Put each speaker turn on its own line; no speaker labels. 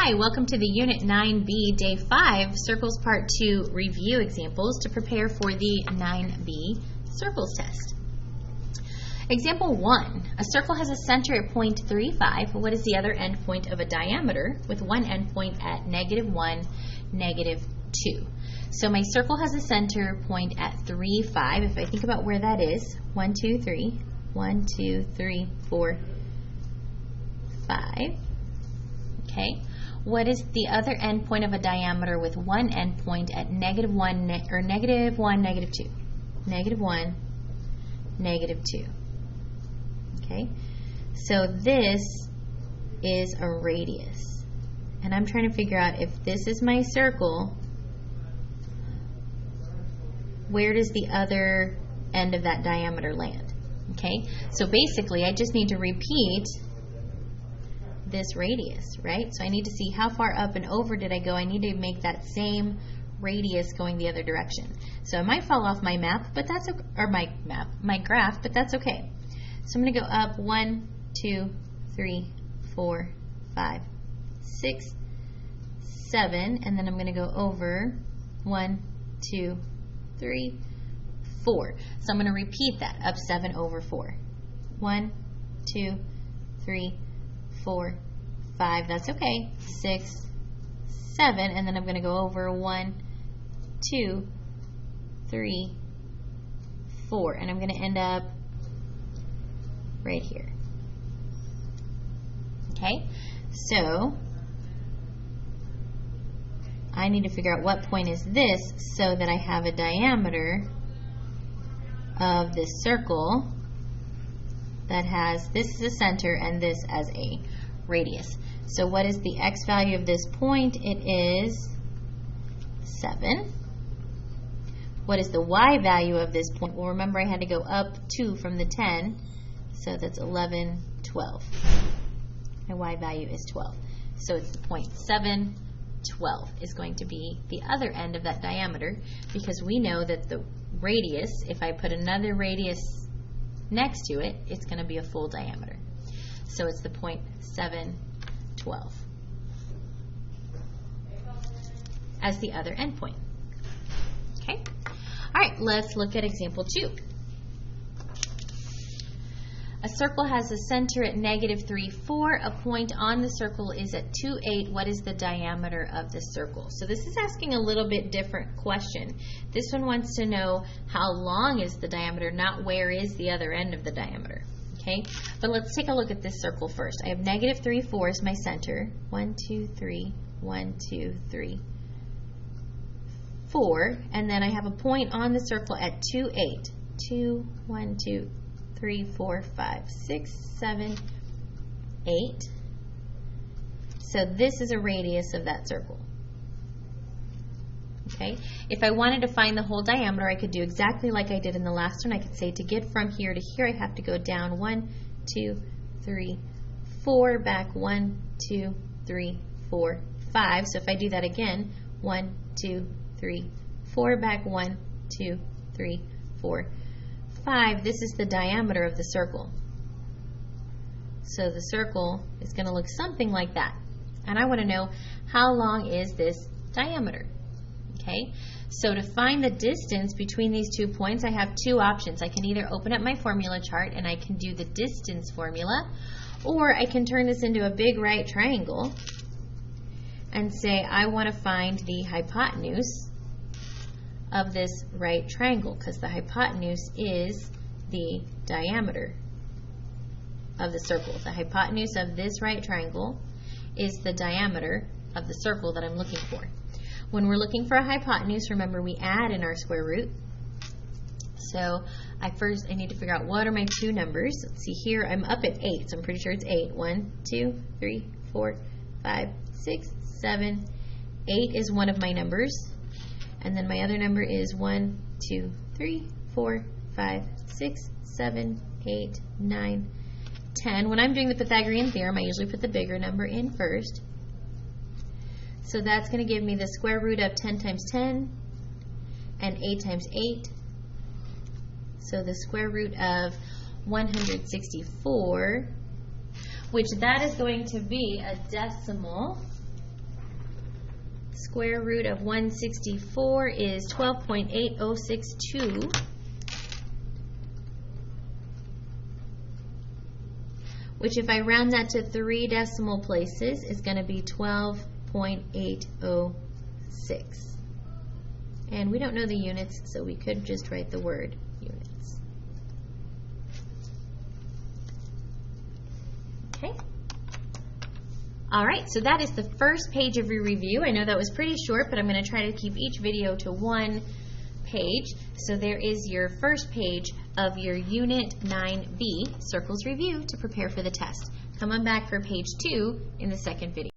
Hi, welcome to the Unit 9B Day 5 Circles Part 2 review examples to prepare for the 9B Circles test. Example 1. A circle has a center at point 3,5. What is the other endpoint of a diameter with one endpoint at -1, -2? So my circle has a center point at 3,5. If I think about where that is, 1, 2, 3, 1, 2, 3, 4, 5. Okay. What is the other endpoint of a diameter with one endpoint at -1 or -1, -2? -1, -2. Okay. So this is a radius. And I'm trying to figure out if this is my circle, where does the other end of that diameter land? Okay. So basically I just need to repeat this radius, right? So I need to see how far up and over did I go. I need to make that same radius going the other direction. So I might fall off my map, but that's okay, or my graph, but that's okay. So I'm going to go up 1, 2, 3, 4, 5, 6, 7, and then I'm going to go over 1, 2, 3, 4. So I'm going to repeat that, up 7 over 4. 1, 2, 3, 4, 5, that's okay, 6, 7, and then I'm going to go over 1, 2, 3, 4, and I'm going to end up right here. Okay, so I need to figure out what point is this so that I have a diameter of this circle that has this as a center and this as a radius. So what is the x value of this point? It is 7. What is the y value of this point? Well, remember I had to go up 2 from the 10, so that's 11, 12. My y value is 12. So it's the point 7, 12 is going to be the other end of that diameter, because we know that the radius, if I put another radius next to it, it's going to be a full diameter. So it's the point 7, 12 as the other endpoint. Okay? All right, let's look at example 2. A circle has a center at -3, 4. A point on the circle is at 2, 8. What is the diameter of the circle? So this is asking a little bit different question. This one wants to know how long is the diameter, not where is the other end of the diameter. Okay, but let's take a look at this circle first. I have -3, 4 is my center. 1, 2, 3, 1, 2, 3, 4. And then I have a point on the circle at 2, 8. 2, 1, 2, 3, 4, 5, 6, 7, 8. So this is a radius of that circle. Okay. If I wanted to find the whole diameter, I could do exactly like I did in the last one. I could say to get from here to here, I have to go down 1, 2, 3, 4, back 1, 2, 3, 4, 5. So if I do that again, 1, 2, 3, 4, back 1, 2, 3, 4, 5. This is the diameter of the circle. So the circle is going to look something like that. And I want to know how long is this diameter. Okay, so to find the distance between these 2 points, I have 2 options. I can either open up my formula chart and I can do the distance formula, or I can turn this into a big right triangle and say I want to find the hypotenuse of this right triangle, because the hypotenuse is the diameter of the circle. The hypotenuse of this right triangle is the diameter of the circle that I'm looking for. When we're looking for a hypotenuse, remember we add in our square root. So I need to figure out what are my 2 numbers. Let's see here, I'm up at 8, so I'm pretty sure it's 8. 1, 2, 3, 4, 5, 6, 7. 8 is one of my numbers. And then my other number is 1, 2, 3, 4, 5, 6, 7, 8, 9, 10. When I'm doing the Pythagorean theorem, I usually put the bigger number in first. So that's going to give me the square root of 10 times 10 and 8 times 8. So the square root of 164, which that is going to be a decimal Square root of 164 is 12.8062. Which, if I round that to 3 decimal places, is going to be 12.806. And we don't know the units, so we could just write the word units. Okay. All right, so that is the first page of your review. I know that was pretty short, but I'm going to try to keep each video to 1 page. So there is your first page of your Unit 9B Circles Review to prepare for the test. Come on back for page 2 in the second video.